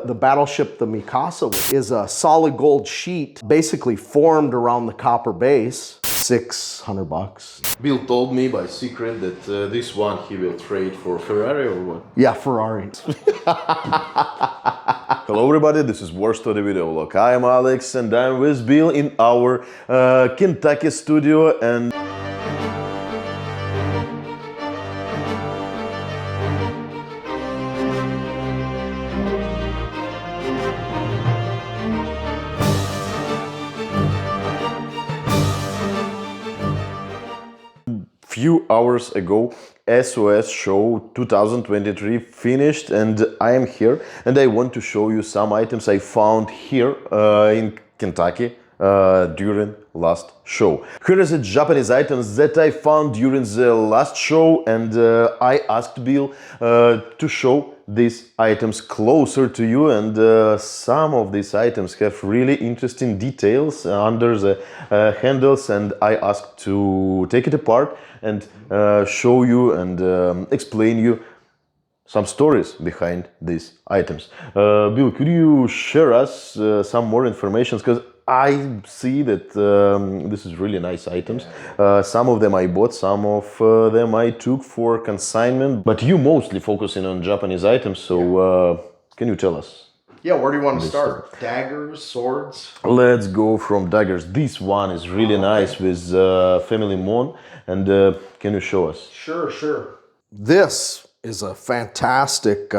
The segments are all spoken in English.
the battleship, the Mikasa, is a solid gold sheet, basically formed around the copper base. $600. Bill told me by secret that this one he will trade for Ferrari or what? Yeah, Ferrari. Hello everybody, this is WarStory video vlog. I am Alex and I'm with Bill in our Kentucky studio and few hours ago SOS show 2023 finished and I am here and I want to show you some items I found here in Kentucky during last show. Here is a Japanese items that I found during the last show and I asked Bill to show these items closer to you, and some of these items have really interesting details under the handles, and I asked to take it apart and show you and explain you some stories behind these items. Bill, could you share us some more information? Because I see that this is really nice items. Some of them I bought, some of them I took for consignment, but you mostly focusing on Japanese items, so can you tell us? Yeah, where do you want to start? Daggers, swords? Let's go from daggers. This one is really nice with family Mon, and can you show us? Sure. This is a fantastic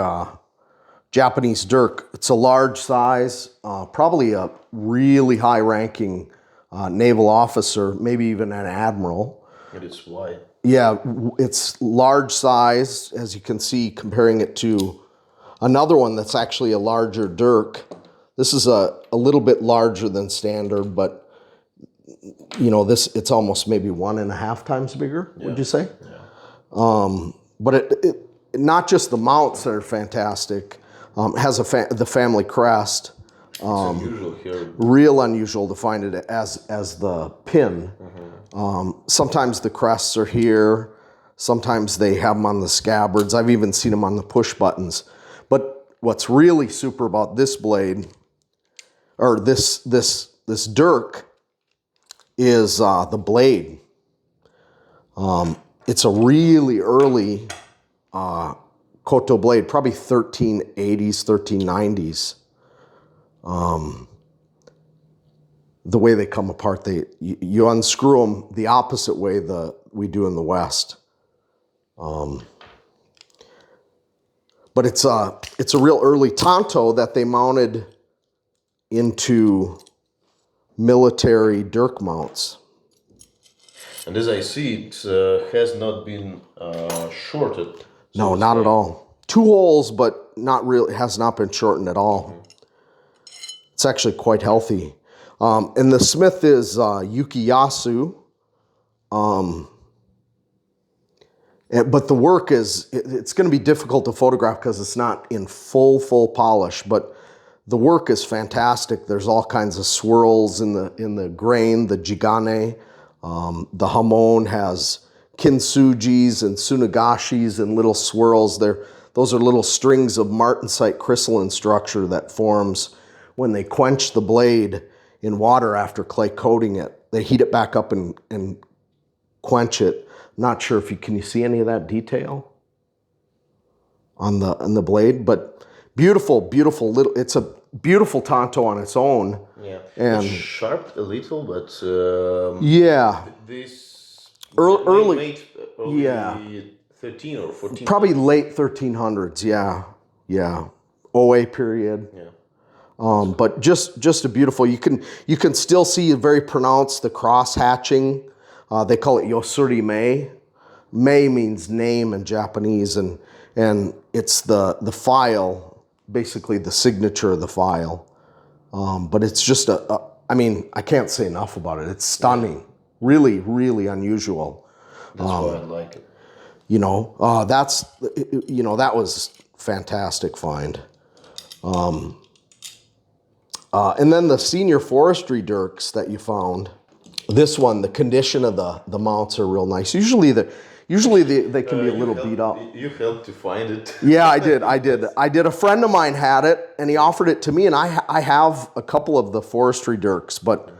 Japanese dirk. It's a large size, probably a really high-ranking naval officer, maybe even an admiral. It is wide. Yeah, it's large size, as you can see, comparing it to another one that's actually a larger dirk. This is a little bit larger than standard, but you know, it's almost maybe 1.5 times bigger, would you say? Yeah. But it not just the mounts that are fantastic. Has the family crest. It's unusual here. Real unusual to find it as the pin. Sometimes the crests are here. Sometimes they have them on the scabbards. I've even seen them on the push buttons. But what's really super about this blade, or this dirk, is the blade. It's a really early Koto blade, probably 1380s, 1390s. The way they come apart, you unscrew them the opposite way we do in the West. But it's a real early Tanto that they mounted into military dirk mounts. And as I see, it has not been shorted. No, not at all. 2 holes, but not really. It has not been shortened at all. It's actually quite healthy. And the smith is Yukiyasu. But the work it's going to be difficult to photograph because it's not in full polish. But the work is fantastic. There's all kinds of swirls in the grain, the jigane. The hamon has kintsujis and tsunagashis and little swirls. Those are little strings of martensite crystalline structure that forms when they quench the blade in water after clay coating it. They heat it back up and quench it. Not sure if can you see any of that detail on the blade, but beautiful little. It's a beautiful Tanto on its own. Yeah, and it's sharp a little, but yeah, this early 13 or 14, probably late 1300s. Yeah, OA period. Yeah. But just a beautiful. You can still see very pronounced the cross hatching. They call it Yosuri Mei. Mei means name in Japanese, and it's the file, basically the signature of the file. But it's just I mean, I can't say enough about it. It's stunning. Really unusual. That's why I like it. You know, that was fantastic find. And then the senior forestry dirks that you found. This one, the condition of the mounts are real nice. Usually Usually they can be a little beat up. You helped to find it. Yeah, I did. A friend of mine had it, and he offered it to me, and I have a couple of the Forestry dirks, but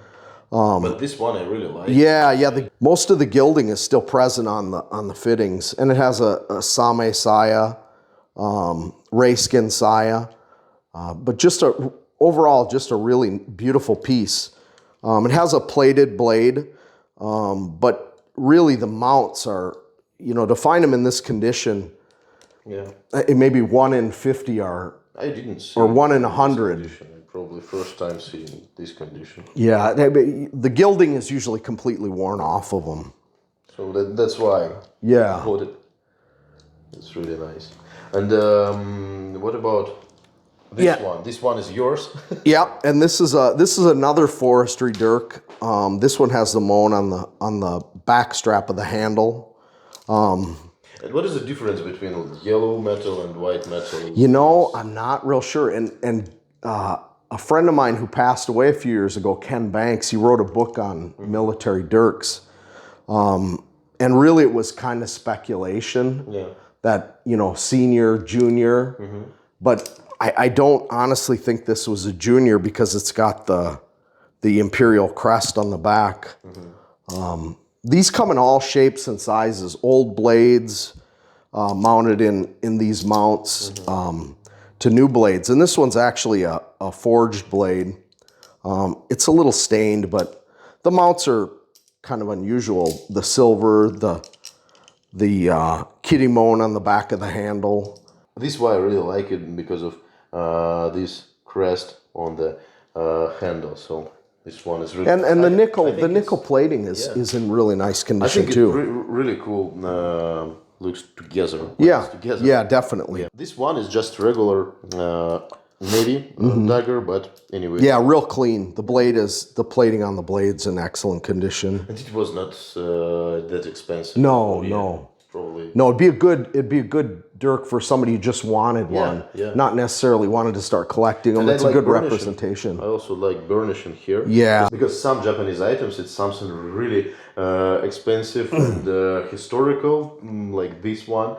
but this one I really like. yeah. Most of the gilding is still present on the fittings, and it has a same saya, ray skin saya, but overall just a really beautiful piece. It has a plated blade, but really the mounts are, to find them in this condition, it may be 1 in 50 I didn't see or 1 in 100. Probably first time seeing this condition. Yeah, the gilding is usually completely worn off of them. So that's why I bought it. It's really nice. And what about this one? This one is yours. Yeah, and this is another Forestry dirk. This one has the moan on the back strap of the handle. And what is the difference between yellow metal and white metal? I'm not real sure. And a friend of mine who passed away a few years ago, Ken Banks, he wrote a book on military dirks. And really it was kind of speculation that, senior, junior. But I don't honestly think this was a junior because it's got the imperial crest on the back. These come in all shapes and sizes. Old blades mounted in these mounts to new blades. And this one's actually a forged blade. It's a little stained, but the mounts are kind of unusual. The silver, the kirimon on the back of the handle. This is why I really like it, because of this crest on the handle. So this one is really and the nickel plating is in really nice condition. I think too. It's really cool. Looks together. Yeah, definitely. Yeah. This one is just regular navy dagger, but anyway. Yeah, real clean. The plating on the blade's in excellent condition. And it was not that expensive. No. Probably. No, it'd be a good dirk for somebody who just wanted one, not necessarily wanted to start collecting them. It's a good representation. I also like burnishing here. Yeah. Because some Japanese items, it's something really expensive and historical, like this one.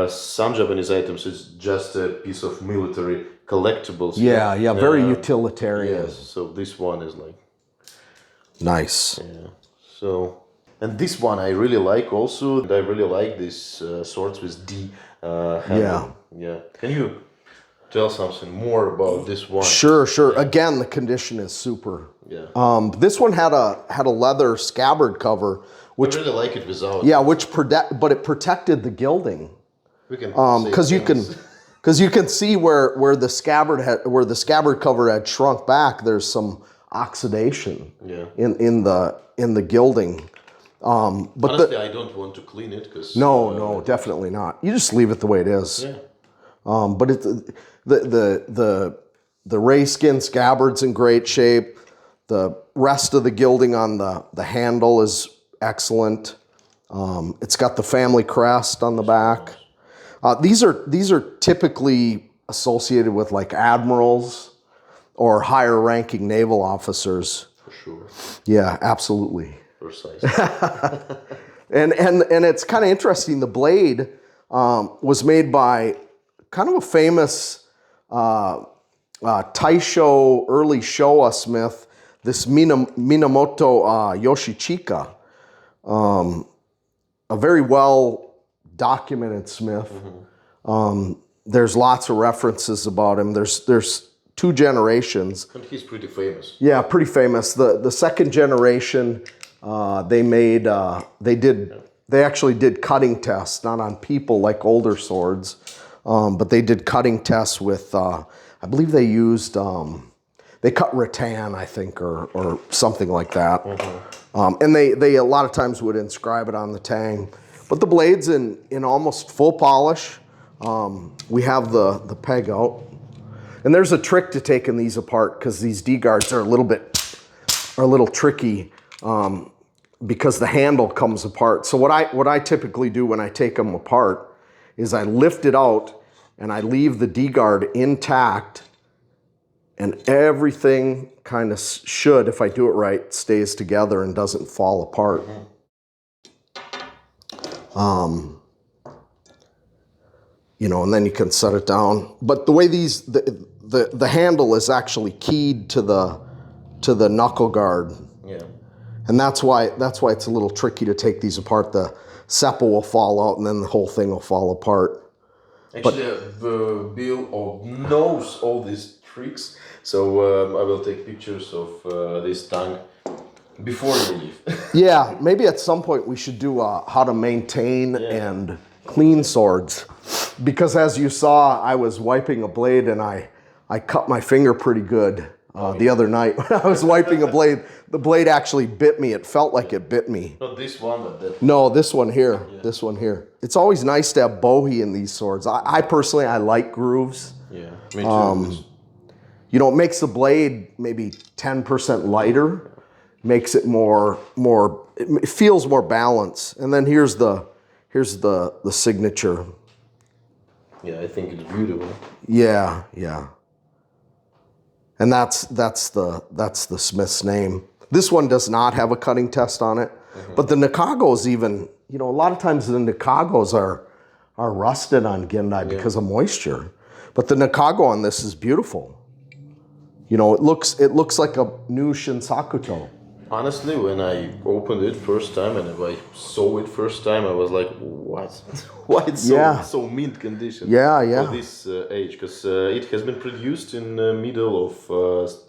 Some Japanese items, it's just a piece of military collectibles. Yeah, very utilitarian. Yes, so this one is like... Nice. Yeah, so... And this one I really like also. I really like these swords with D handle. Yeah. Can you tell something more about this one? Sure. Again, the condition is super. Yeah. This one had a leather scabbard cover, which I really like it without. Yeah, but it protected the gilding. We can because you can see where the scabbard cover had shrunk back. There's some oxidation. In the gilding. But honestly, I don't want to clean it because no, definitely not. You just leave it the way it is. Yeah. But the ray skin scabbard's in great shape. The rest of the gilding on the handle is excellent. It's got the family crest on the back. These are typically associated with like admirals or higher ranking naval officers. For sure. Yeah, absolutely. Precise. and it's kind of interesting. The blade was made by kind of a famous Taisho early Showa smith, this Minamoto Yoshichika, a very well documented smith. There's lots of references about him. There's 2 generations. And he's pretty famous. Yeah, pretty famous. The second generation. They actually did cutting tests, not on people like older swords, but they did cutting tests with, I believe they used, they cut rattan, I think, or something like that. And they a lot of times would inscribe it on the tang. But the blade's in almost full polish. We have the peg out. And there's a trick to taking these apart because these D-guards are a little tricky. Because the handle comes apart. So what I typically do when I take them apart is I lift it out and I leave the D-guard intact, and everything kind of should, if I do it right, stays together and doesn't fall apart. You know, and then you can set it down. But the way the handle is actually keyed to the knuckle guard. Yeah. And that's why it's a little tricky to take these apart. The sepal will fall out and then the whole thing will fall apart. Actually, Bill knows all these tricks, so I will take pictures of this tongue before you leave. Yeah, maybe at some point we should do how to maintain and clean swords. Because as you saw, I was wiping a blade and I cut my finger pretty good the other night when I was wiping a blade. The blade actually bit me. It felt like it bit me. Not this one, but that. No, this one here. Yeah. This one here. It's always nice to have bowie in these swords. I personally, I like grooves. Yeah, me too. You know, it makes the blade maybe 10% lighter. Makes it more. It feels more balanced. And then here's the signature. Yeah, I think it's beautiful. Yeah, yeah. And that's the smith's name. This one does not have a cutting test on it, but the Nikagos even, you know, a lot of times the Nikagos are rusted on Gendai because of moisture. But the Nikago on this is beautiful. You know, it looks like a new Shinsakuto. Honestly, when I opened it first time and I saw it first time, I was like, what? Why it's so mint condition for this age? Because it has been produced in the middle of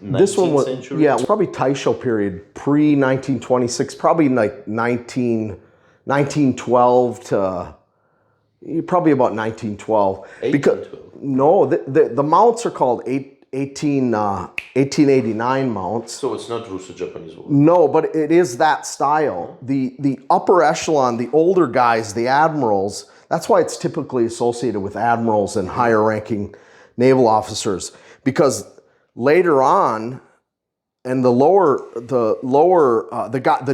19th century. Yeah, probably Taisho period, pre-1926, probably like 1912 to probably about 1912. 1812. Because no, the mounts are called 1889 mounts. So it's not Russo-Japanese war. No, but it is that style. The upper echelon, the older guys, the admirals, that's why it's typically associated with admirals and higher ranking naval officers. Because later on, and the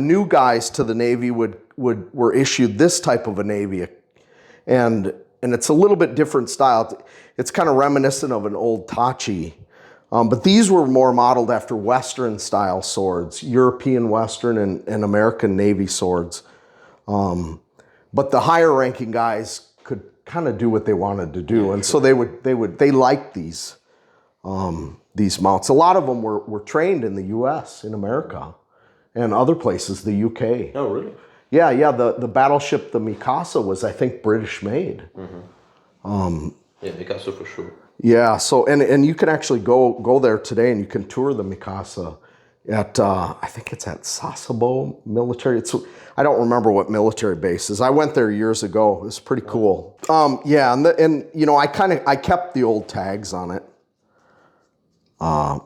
new guys to the Navy were issued this type of a Navy. And it's a little bit different style. It's kind of reminiscent of an old tachi. But these were more modeled after Western style swords, European Western and American Navy swords. But the higher ranking guys could kind of do what they wanted to do. And so they liked these mounts. A lot of them were trained in the US, in America, and other places, the UK. Oh, really? Yeah, the battleship, the Mikasa, was, I think, British made. Yeah, Mikasa for sure. Yeah, so and you can actually go there today and you can tour the Mikasa at I think it's at Sasebo military. I don't remember what military base is. I went there years ago. It was pretty cool. Yeah, and you know, I kept the old tags on it. But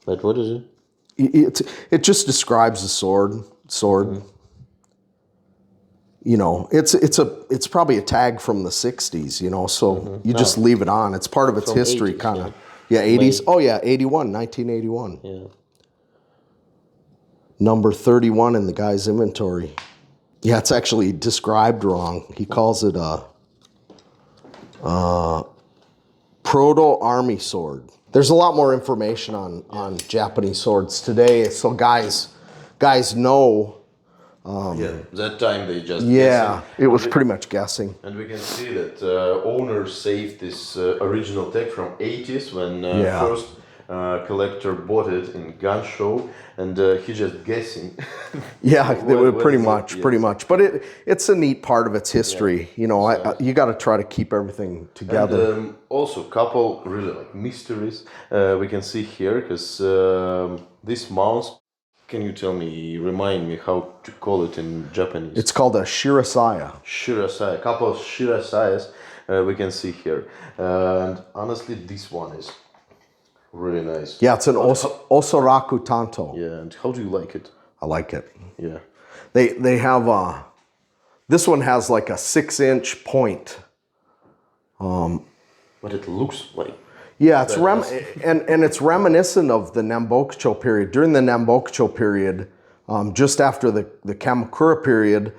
what is it? It just describes the sword. You know, it's probably a tag from the 60s, you know, so you just leave it on. It's part of its history, kind of. Yeah, 80s. Oh, yeah, 1981. Yeah. Number 31 in the guy's inventory. Yeah, it's actually described wrong. He calls it a proto-army sword. There's a lot more information on Japanese swords today, so guys know. That time they just guessing. It was pretty much guessing. And we can see that owner saved this original tag from 80s when first collector bought it in gun show, and he just guessing. Yeah, they were pretty much. But it's a neat part of its history. You know, you got to try to keep everything together. And also, couple really like mysteries we can see here, because this mouse. Can you remind me how to call it in Japanese? It's called a shirasaya. Shirasaya, a couple of shirasayas we can see here. And honestly, this one is really nice. Yeah, it's an Osoraku Tanto. Yeah, and how do you like it? I like it. Yeah. They have, this one has like a 6-inch point. But it looks like... Yeah, it's and it's reminiscent of the Nambokucho period. During the Nambokucho period, just after the Kamakura period,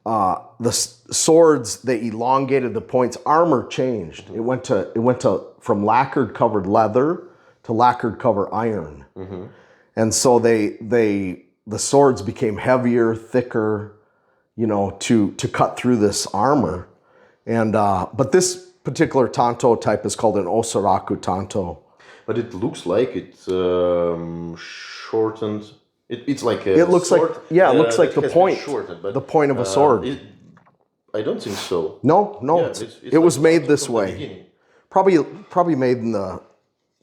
the swords, they elongated the points. Armor changed. It went to from lacquered covered leather to lacquered cover iron, and so the swords became heavier, thicker. you know, to cut through this armor. And but this particular Tanto type is called an Osaraku Tanto. But it looks like it's shortened. It's like a It looks sword, like, yeah, it looks like that the has been point, shortened, but, the point of a sword. I don't think so. No, Yeah, it was like made this from the way. beginning. Probably made in the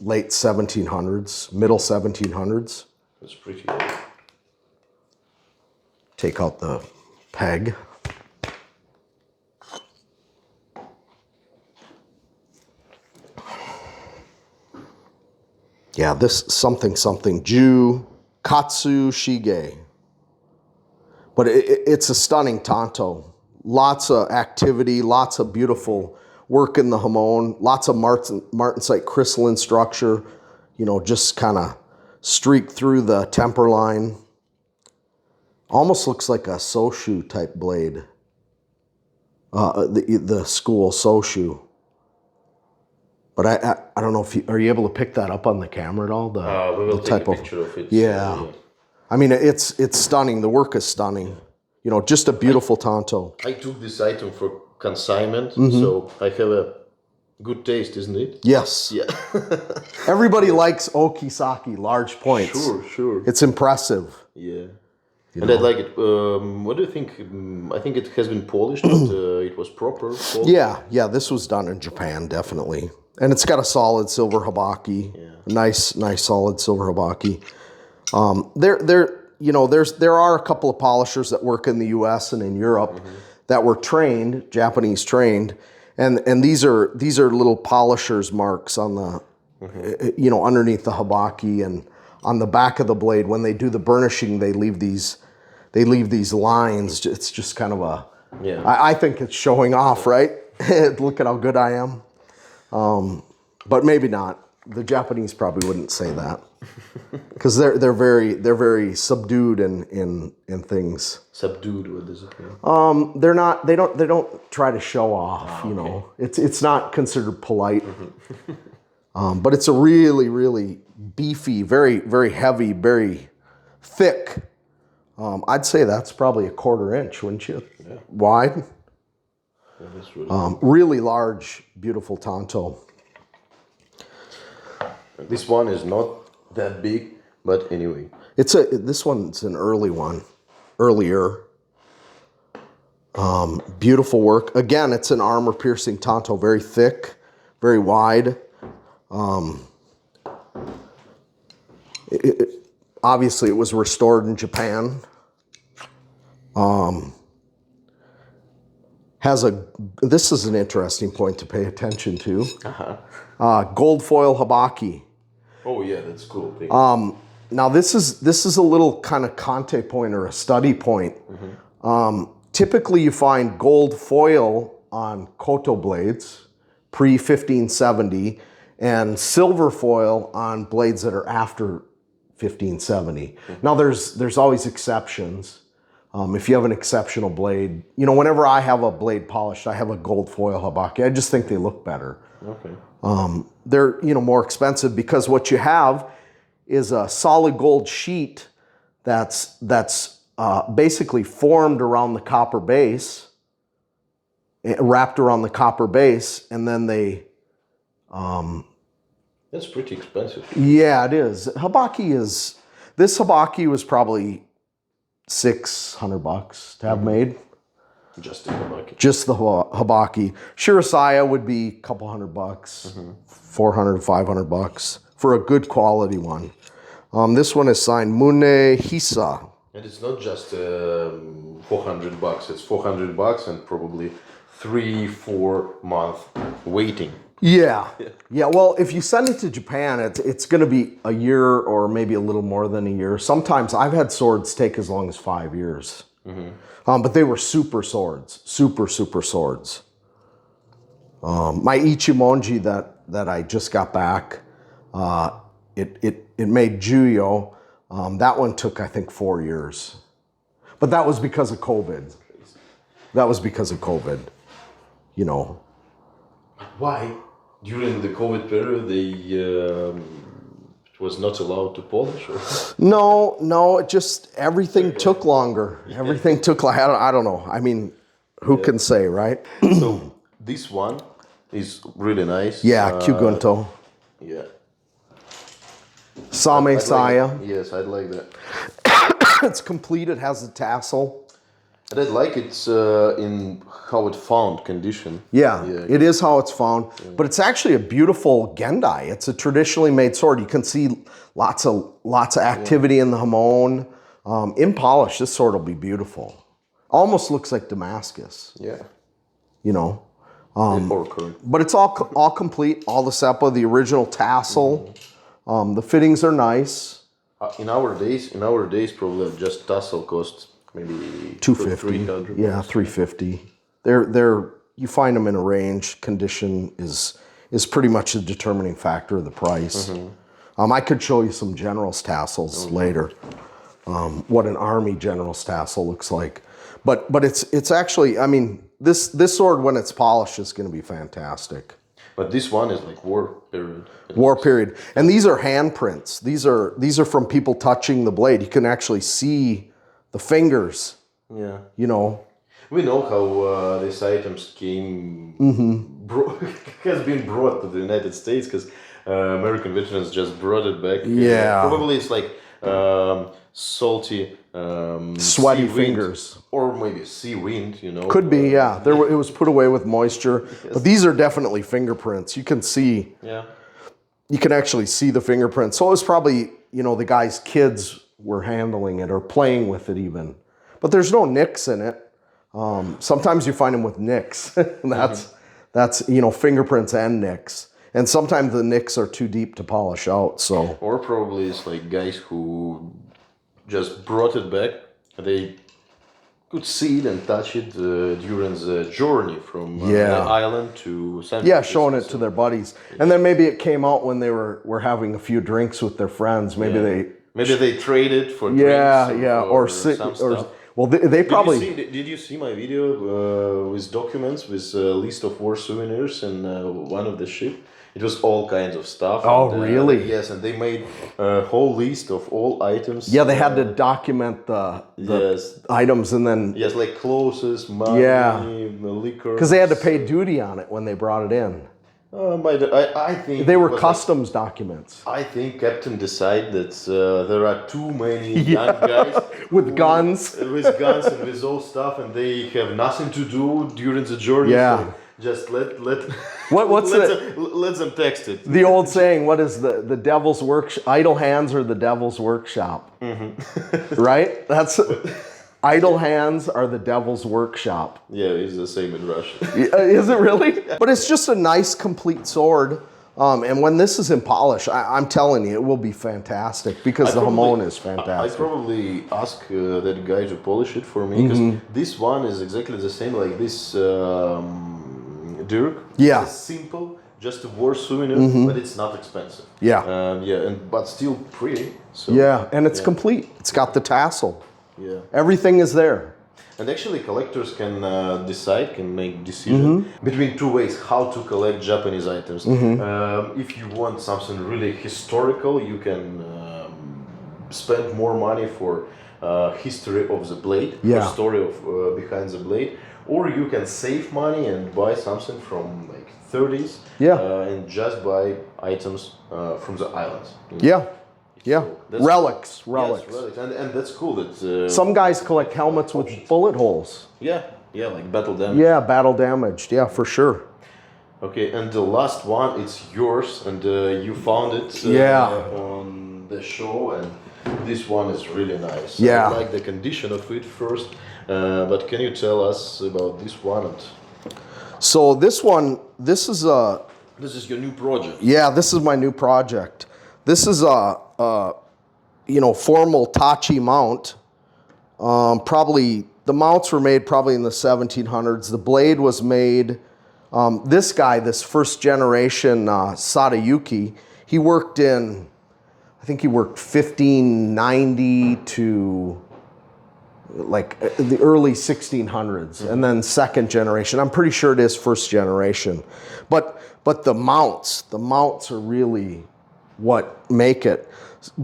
late 1700s, middle 1700s. That's pretty old. Take out the peg. Yeah, this something Ju Katsu Shige. But it's a stunning Tanto. Lots of activity, lots of beautiful work in the hamon, lots of martensite crystalline structure, you know, just kind of streak through the temper line. Almost looks like a Soshu type blade. The school Soshu. But I don't know if are you able to pick that up on the camera at all? We will take a picture of it. Yeah. I mean, it's stunning. The work is stunning. You know, just a beautiful Tanto. I took this item for consignment, so I have a good taste, isn't it? Yes. Yeah. Everybody likes Okisaki, large points. Sure. It's impressive. Yeah. And I like it. What do you think? I think it has been polished, but it was proper polished. Yeah, this was done in Japan, definitely. And it's got a solid silver habaki. Yeah. Nice solid silver habaki. There are a couple of polishers that work in the U.S. and in Europe that were trained, Japanese trained, and these are little polishers marks on the, underneath the habaki and on the back of the blade. When they do the burnishing, they leave these lines. It's just kind of a, I think it's showing off, right? Look at how good I am. But maybe not. The Japanese probably wouldn't say that because they're very subdued in things. Subdued, what does it mean? They don't try to show off. You know, it's not considered polite. But it's a really beefy, very heavy, very thick. I'd say that's probably a 1/4 inch, wouldn't you? Yeah. Wide. Yeah, that's really really large, beautiful Tanto. This one is not that big, but anyway. This one's an earlier. Beautiful work. Again, it's an armor-piercing Tanto, very thick, very wide. Obviously, it was restored in Japan. This is an interesting point to pay attention to. Gold foil habaki. Oh yeah, that's cool. Now this is a little kind of Kante point or a study point. Typically, you find gold foil on koto blades pre-1570 and silver foil on blades that are after 1570. Now there's always exceptions. If you have an exceptional blade, whenever I have a blade polished, I have a gold foil habaki. I just think they look better. Okay. They're more expensive because what you have is a solid gold sheet that's basically formed around the copper base, wrapped around the copper base, and then they. That's pretty expensive. Yeah, it is. This habaki was probably $600 to have made. Just the habaki. Just the habaki. Shirasaya would be a couple $100, $400, $500 for a good quality one. This one is signed Mune Hisa. And it's not just $400. It's $400 and probably 3-4 month waiting. Yeah. Well, if you send it to Japan, it's going to be a year or maybe a little more than a year. Sometimes I've had swords take as long as 5 years. But they were super swords, super swords. My Ichimonji that I just got back, it made Juyo. That one took, I think, 4 years. But that was because of COVID. Why? During the COVID period, was not allowed to polish? Or? No, it just, everything took longer. Everything took, I don't know. I mean, who can say, right? So this one is really nice. Yeah, Kyugunto. Yeah. Same Saya. Yes, I'd like that. It's complete, it has a tassel. And I'd like it in how it found condition. Yeah, it is how it's found. But it's actually a beautiful gendai. It's a traditionally made sword. You can see lots of activity in the hamon. In polish, this sword will be beautiful. Almost looks like Damascus. Yeah. You know. Or current. But it's all complete. All the seppa, the original tassel. The fittings are nice. In our days, probably just tassel costs maybe 250. 300. Yeah, 350. They're you find them in a range. Condition is pretty much the determining factor of the price. I could show you some general's tassels later. What an army general's tassel looks like. But it's actually, I mean, this sword when it's polished is going to be fantastic. But this one is like war period. War period. And these are handprints. These are from people touching the blade. You can actually see the fingers. Yeah. You know. We know how these items came has been brought to the United States because American veterans just brought it back. Yeah. Probably it's like salty, sweaty sea fingers. Wind, or maybe sea wind, you know. Could be, yeah. It was put away with moisture. Yes. But these are definitely fingerprints. You can see. Yeah. You can actually see the fingerprints. So it was probably, you know, the guy's kids were handling it or playing with it even. But there's no nicks in it. Sometimes you find them with nicks. That's, you know, fingerprints and nicks. And sometimes the nicks are too deep to polish out, so. Or probably it's like guys who just brought it back. They could see it and touch it during the journey from the island to San Francisco. Yeah, showing it to their buddies. And then maybe it came out when they were having a few drinks with their friends. Maybe they traded for drinks. Or some stuff. Well, they probably... Did you see my video with documents, with a list of war souvenirs in one of the ship? It was all kinds of stuff. Oh, and, really? Yes, and they made a whole list of all items. Yeah, they had to document the items and then... Yes, like clothes, money, liquor. Because they had to pay duty on it when they brought it in. I think they were customs documents. I think Captain decided that there are too many young guys with guns, and with all stuff, and they have nothing to do during the journey. Yeah, so just let them text it. The old saying, what is the devil's work? Idle hands are the devil's workshop. Right? That's. Idle hands are the devil's workshop. Yeah, it's the same in Russian. Is it really? But it's just a nice, complete sword. And when this is in polish, I'm telling you, it will be fantastic because the hamon is fantastic. I probably ask that guy to polish it for me because this one is exactly the same like this dirk. Yeah. It's simple, just a war souvenir, but it's not expensive. Yeah. But still pretty. So, yeah, and it's complete. It's got the tassel. Yeah. Everything is there. And actually collectors can make decision between two ways how to collect Japanese items. If you want something really historical, you can spend more money for history of the blade, the story of behind the blade, or you can save money and buy something from like 30s and just buy items from the islands. Yeah, relics. Yes, relics. And that's cool. That some guys collect helmets with bullet holes. Yeah, like battle damage. Yeah, battle damaged. Yeah, for sure. Okay, and the last one, it's yours, and you found it on the show, and this one is really nice. Yeah, I like the condition of it first, but can you tell us about this one? So this one, this is your new project. Yeah, this is my new project. This is a formal tachi mount. Probably the mounts were made probably in the 1700s. The blade was made. This guy, this first generation Sadayuki, he worked in, I think he worked 1590 to like the early 1600s, and then second generation. I'm pretty sure it is first generation, but the mounts are really what make it,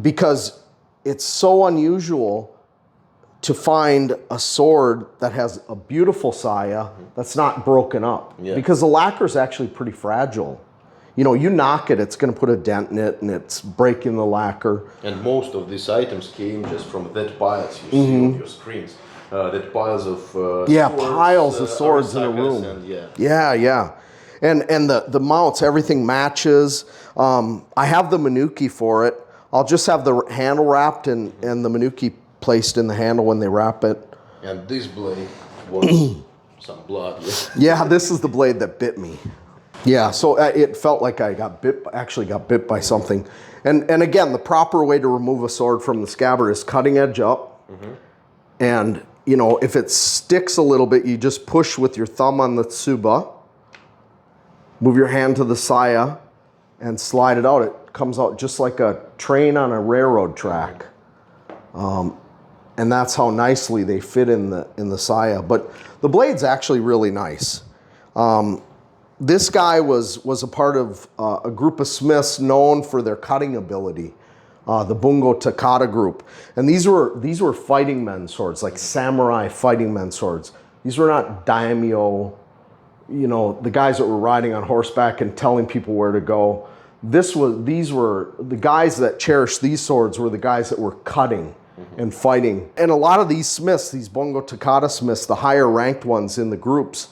because it's so unusual to find a sword that has a beautiful saya that's not broken up. Yeah. Because the lacquer is actually pretty fragile. You know, you knock it, it's going to put a dent in it, and it's breaking the lacquer. And most of these items came just from that piles you see on your screens. That piles of swords, piles of swords in a room. And Yeah. And the mounts, everything matches. I have the Manuki for it. I'll just have the handle wrapped and the Manuki placed in the handle when they wrap it. And this blade was some blood. Yeah, this is the blade that bit me. Yeah, so it felt like I got bit by something. And again, the proper way to remove a sword from the scabbard is cutting edge up. And, you know, if it sticks a little bit, you just push with your thumb on the tsuba, move your hand to the saya, and slide it out. It comes out just like a train on a railroad track. And that's how nicely they fit in the saya. But the blade's actually really nice. This guy was a part of a group of smiths known for their cutting ability, the Bungo Takata group. And these were fighting men's swords, like samurai fighting men's swords. These were not daimyo, you know, the guys that were riding on horseback and telling people where to go. These were the guys that cherished these swords were the guys that were cutting and fighting. And a lot of these smiths, these Bungo Takata smiths, the higher ranked ones in the groups,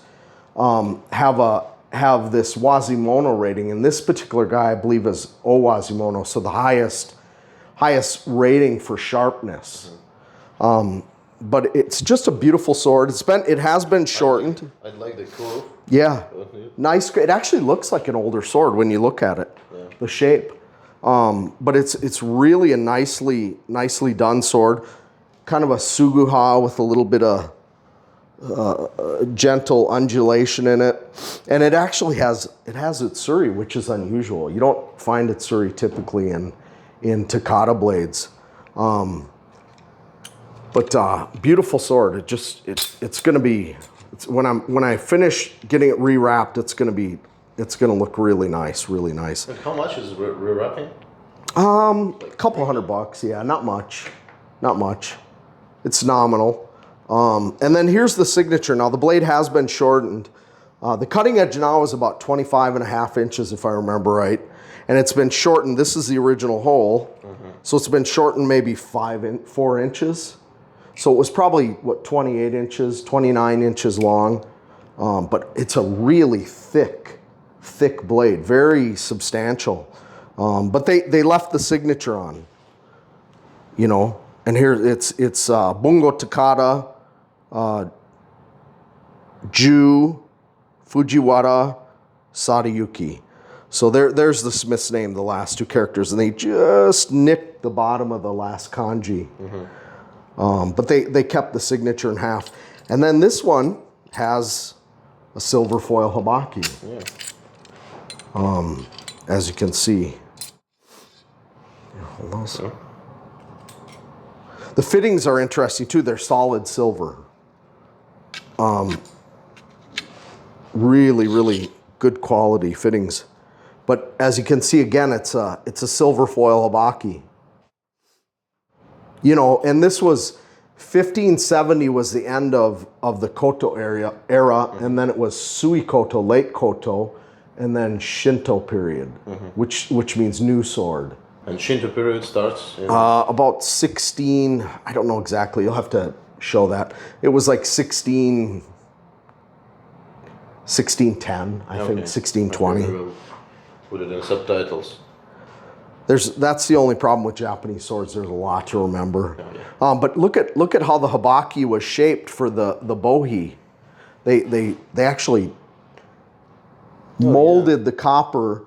have this Wazimono rating. And this particular guy, I believe, is Owazimono, so the highest rating for sharpness. But it's just a beautiful sword. It has been shortened. I like the curve. Yeah, nice. It actually looks like an older sword when you look at it, the shape. But it's really a nicely done sword. Kind of a suguha with a little bit of gentle undulation in it, and it actually has utsuri, which is unusual. You don't find utsuri typically in Takata blades. But beautiful sword. It's going to be when I finish getting it rewrapped, it's going to look really nice. And how much is rewrapping? A couple $100, yeah, not much. It's nominal. And then here's the signature. Now the blade has been shortened. The cutting edge now is about 25.5 inches, if I remember right. And it's been shortened. This is the original hole. So it's been shortened maybe 4 inches. So it was probably, 28 inches, 29 inches long. But it's a really thick blade, very substantial. But they left the signature on, you know. And here it's Bungo Takata, Ju, Fujiwara, Sadayuki. So there's the smith's name, the last two characters, and they just nicked the bottom of the last kanji. But they kept the signature in half. And then this one has a silver foil habaki, as you can see. Hold on. The fittings are interesting too. They're solid silver. Really good quality fittings. But as you can see again, it's a silver foil habaki. You know, and this was 1570 was the end of the Koto era, and then it was Sui Koto, late Koto, and then Shinto period, which means new sword. And Shinto period starts in... about 16, I don't know exactly, you'll have to show that. It was like 1610, I think, 1620. Okay, we'll put it in subtitles. That's the only problem with Japanese swords. There's a lot to remember. But look at how the habaki was shaped for the bohi. They actually molded the copper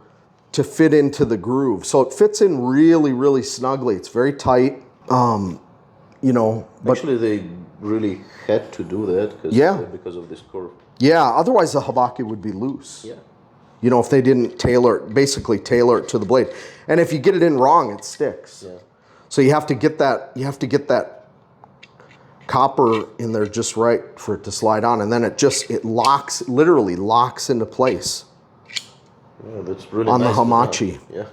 to fit into the groove. So it fits in really snugly. It's very tight. You know. But actually, they really had to do that because of this curve. Yeah, otherwise the habaki would be loose. Yeah. You know, if they didn't basically tailor it to the blade. And if you get it in wrong, it sticks. Yeah. So you have to get that copper in there just right for it to slide on, and then it literally locks into place. Yeah, that's really on nice the hamachi. Yeah.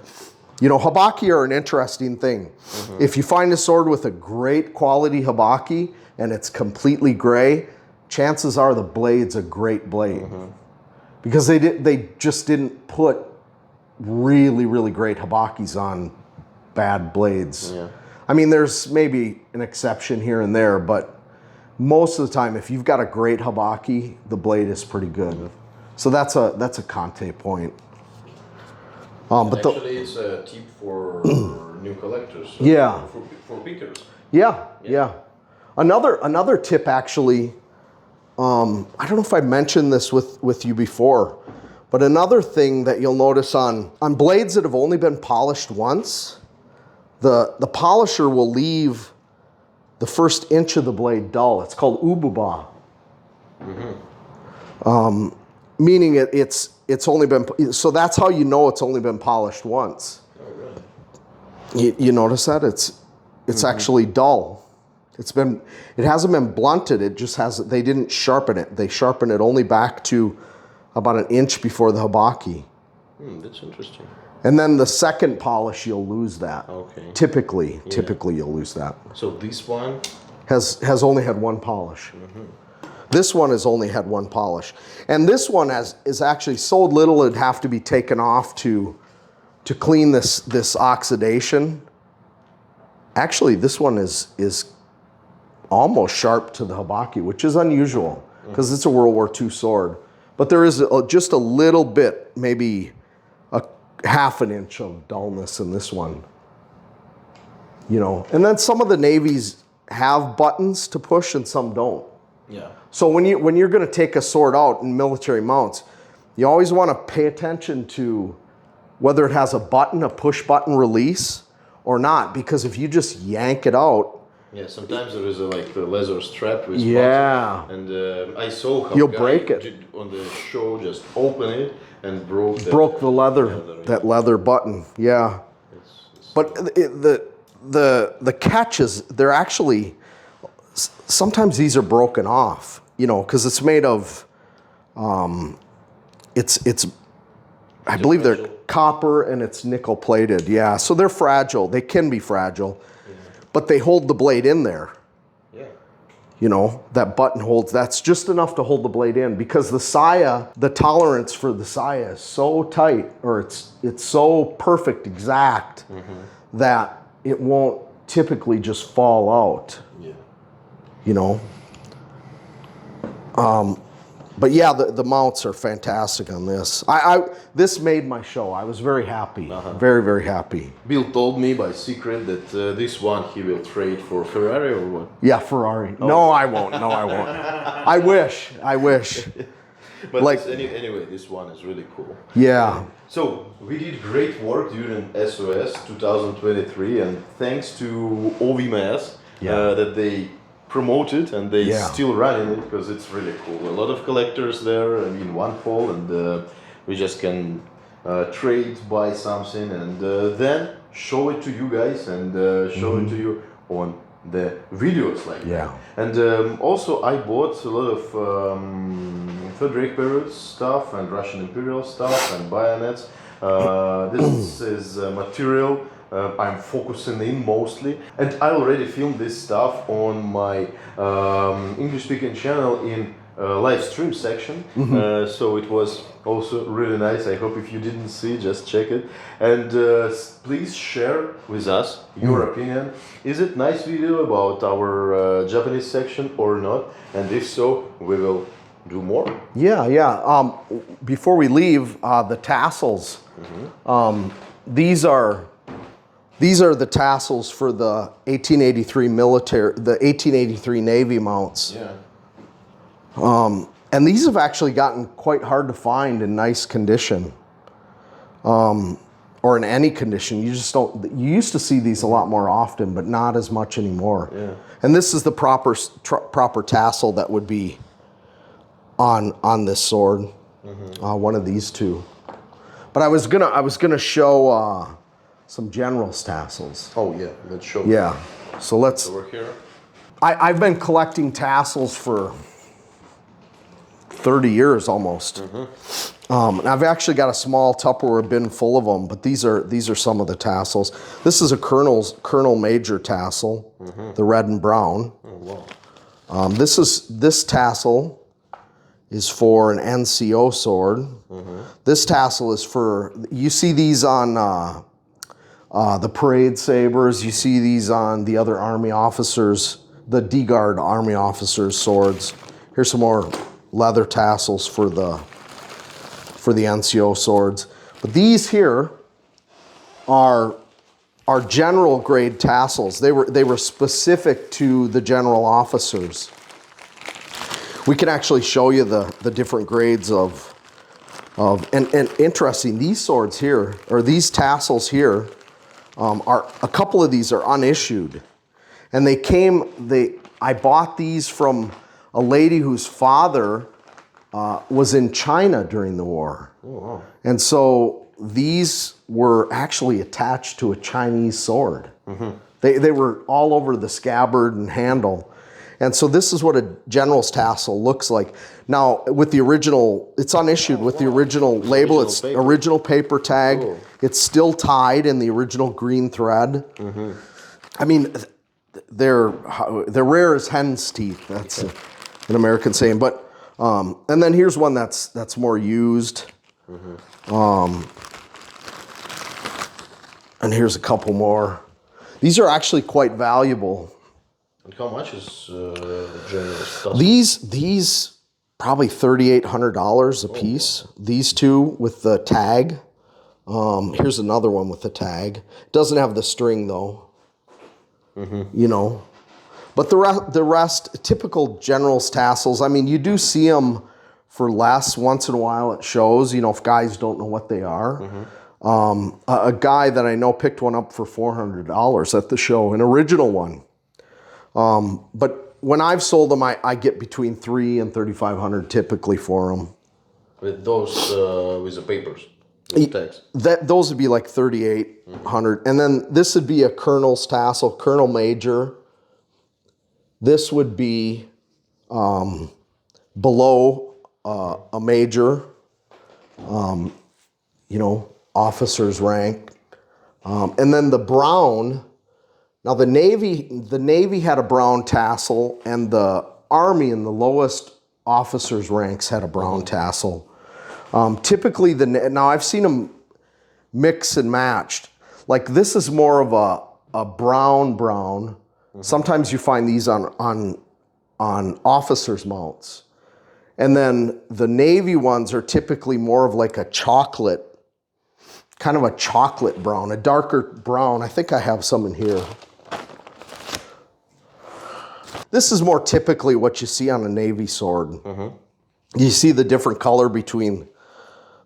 You know, habaki are an interesting thing. If you find a sword with a great quality habaki and it's completely gray, chances are the blade's a great blade. Because they just didn't put really, really great habakis on bad blades. Yeah. I mean, there's maybe an exception here and there, but most of the time, if you've got a great habaki, the blade is pretty good. So that's a Conte point. But Actually, it's a tip for new collectors. Yeah. For pickers. Yeah. Another tip, actually. I don't know if I mentioned this with you before, but another thing that you'll notice on blades that have only been polished once, the polisher will leave the first inch of the blade dull. It's called ububa. Meaning it's only been, so that's how you know it's only been polished once. Oh, really? You notice that? It's actually dull. It hasn't been blunted, it just hasn't, they didn't sharpen it. They sharpen it only back to about an inch before the habaki. That's interesting. And then the second polish, you'll lose that. Okay. Typically you'll lose that. So this one Has only had one polish. This one has only had one polish. And this one is actually so little it'd have to be taken off to clean this oxidation. Actually, this one is almost sharp to the habaki, which is unusual because it's a World War II sword. But there is just a little bit, maybe a half an inch of dullness in this one. You know, and then some of the navies have buttons to push and some don't. Yeah. So when you're going to take a sword out in military mounts, you always want to pay attention to whether it has a button, a push button release, or not. Because if you just yank it out, Yeah, sometimes there is like the leather strap with Yeah. buttons, and I saw how You'll guy break it. did on the show just open it and broke the leather, that leather button. Yeah. But the catch is they're actually, sometimes these are broken off, you know, because it's made of, it's I believe they're copper and it's nickel plated. Yeah, so they're fragile. They can be fragile, but they hold the blade in there. Yeah. You know, that button holds, that's just enough to hold the blade in because the saya, the tolerance for the saya is so tight, or it's so perfect, exact, that it won't typically just fall out. Yeah. You know? But yeah, the mounts are fantastic on this. This made my show. I was very happy. Very, very happy. Bill told me by secret that this one he will trade for Ferrari or what? Yeah, Ferrari. Oh. No, I won't. No, I won't. I wish. But like, anyway, this one is really cool. Yeah. So we did great work during SOS 2023, and thanks to OVMS that they promoted and they still running it because it's really cool. A lot of collectors there in one hole, and we just can trade, buy something, and then show it to you guys and show it to you on the videos like that. And also I bought a lot of Third Reich period stuff and Russian Imperial stuff and bayonets. This is material I'm focusing in mostly, and I already filmed this stuff on my English-speaking channel in live stream section, so it was also really nice. I hope if you didn't see, just check it, and please share with us your opinion. Is it nice video about our Japanese section or not? And if so, we will do more. Yeah. Before we leave, the tassels. These are the tassels for the 1883 the 1883 Navy mounts. Yeah. And these have actually gotten quite hard to find in nice condition, or in any condition. You just don't. You used to see these a lot more often, but not as much anymore. Yeah. And this is the proper tassel that would be on this sword. One of these two. But I was gonna show some general's tassels. Oh yeah, let's show. Yeah. So let's. Over here. I've been collecting tassels for 30 years almost. And I've actually got a small Tupperware bin full of them, but these are some of the tassels. This is a Colonel Major tassel, the red and brown. Oh, wow. This tassel is for an NCO sword. This tassel is for, you see these on the parade sabers, you see these on the other Army officers, the D-Guard Army officers' swords. Here's some more leather tassels for the NCO swords. But these here are general grade tassels. They were specific to the general officers. We can actually show you the different grades of and interesting, these swords here, or these tassels here, are a couple of these are unissued. And I bought these from a lady whose father was in China during the war. Oh, wow. And so these were actually attached to a Chinese sword. They were all over the scabbard and handle. And so this is what a general's tassel looks like. Now, with the original, it's unissued with the original label. It's paper. original paper tag. Cool. It's still tied in the original green thread. I mean, they're rare as hen's teeth. That's an American saying. But and then here's one that's more used. And here's a couple more. These are actually quite valuable. And how much is generous tassel? These probably $3,800 a piece. These two with the tag. Here's another one with the tag. Doesn't have the string though. You know, but the rest, typical general's tassels. I mean, you do see them for less once in a while at shows. You know, if guys don't know what they are. A guy that I know picked one up for $400 at the show, an original one. But when I've sold them, I get between $3,000 and $3,500 typically for them. With those, with the papers, with tags. Those would be like $3,800, and then this would be a colonel's tassel, Colonel Major. This would be below a major, you know, officer's rank, and then the brown. Now the Navy had a brown tassel, and the Army in the lowest officers' ranks had a brown tassel. Typically, now I've seen them mix and matched. Like this is more of a brown. Sometimes you find these on officers' mounts, and then the Navy ones are typically more of like a chocolate, kind of a chocolate brown, a darker brown. I think I have some in here. This is more typically what you see on a Navy sword. You see the different color between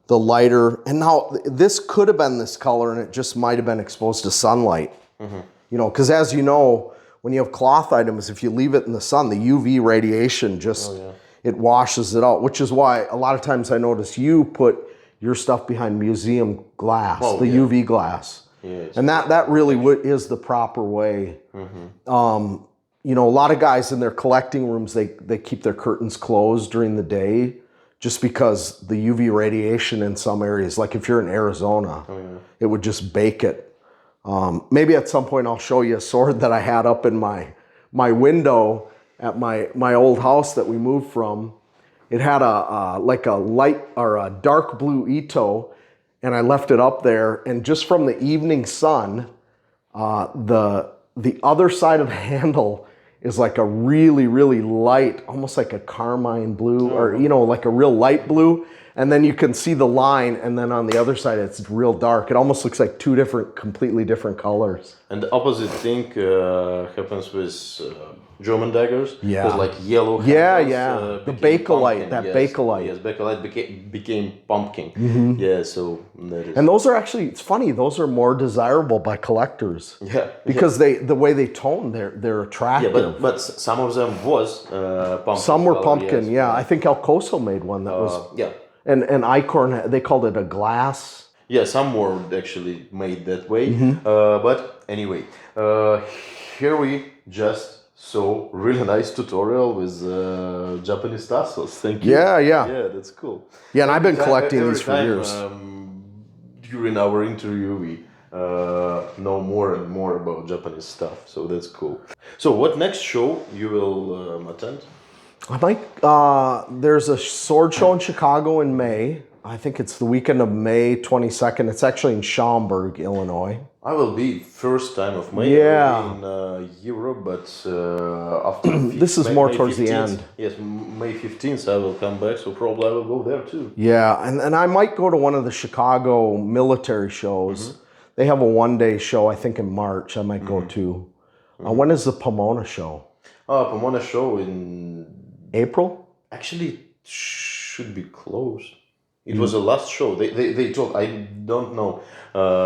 the lighter, and now this could have been this color and it just might have been exposed to sunlight. You know, because as you know, when you have cloth items, if you leave it in the sun, the UV radiation just, it washes it out, which is why a lot of times I notice you put your stuff behind museum glass, UV glass. And that really is the proper way. You know, a lot of guys in their collecting rooms, they keep their curtains closed during the day just because the UV radiation in some areas, like if you're in Arizona, it would just bake it. Maybe at some point I'll show you a sword that I had up in my window at my old house that we moved from. It had like a light or a dark blue Ito, and I left it up there. And just from the evening sun, the other side of the handle is like a really, really light, almost like a carmine blue, or, you know, like a real light blue. And then you can see the line, and then on the other side, it's real dark. It almost looks like two completely different colors. And the opposite thing happens with German daggers. There's like yellow handles, the Bakelite, Bakelite. Yes, Bakelite became pumpkin. Yeah, so that is. And those are actually, it's funny, those are more desirable by collectors. Because the way they tone, they're attractive. Yeah, but some of them was pumpkin. Some were pumpkin, I think El Coso made one that was. And Icorn, they called it a glass. Yeah, some were actually made that way. But anyway, here we just So really nice tutorial with Japanese tassels. Thank you. Yeah, yeah. Yeah, that's cool. Yeah, and I've been collecting Every these for time, years. During our interview, we know more and more about Japanese stuff. So that's cool. So what next show you will attend? I might, there's a sword show in Chicago in May. I think it's the weekend of May 22nd. It's actually in Schaumburg, Illinois. I will be first time of May. Yeah. I will be in Europe, but after This is more towards the 15th, end. Yes, May 15th I will come back, so probably I will go there too. Yeah, and I might go to one of the Chicago military shows. They have a one-day show, I think, in March. I might go to. When is the Pomona show? Pomona show in April? actually it should be closed. It was the last show. They told, I don't know.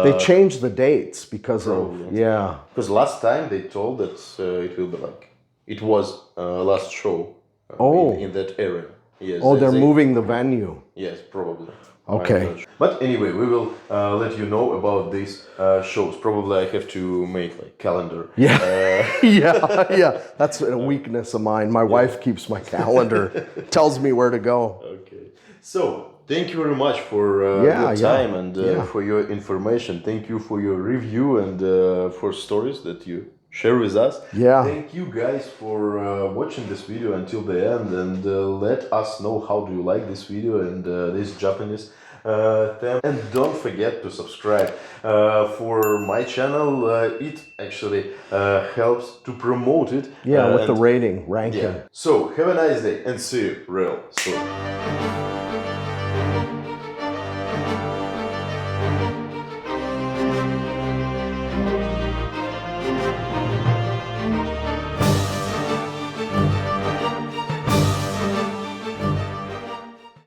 They changed the dates because Probably. of, yeah. Because last time they told that it will be like, it was last show in that area. Yes. Oh, they're moving the venue. Yes, probably. Okay. I'm not sure. But anyway, we will let you know about these shows. Probably I have to make like calendar. Yeah, yeah. That's a weakness of mine. My wife keeps my calendar, tells me where to go. Okay. So thank you very much for your time and for your information. Thank you for your review and for stories that you share with us. Yeah. Thank you guys for watching this video until the end, and let us know how do you like this video and this Japanese theme. And don't forget to subscribe for my channel. It actually helps to promote it. Yeah, with the rating, ranking. Yeah. So have a nice day and see you real soon.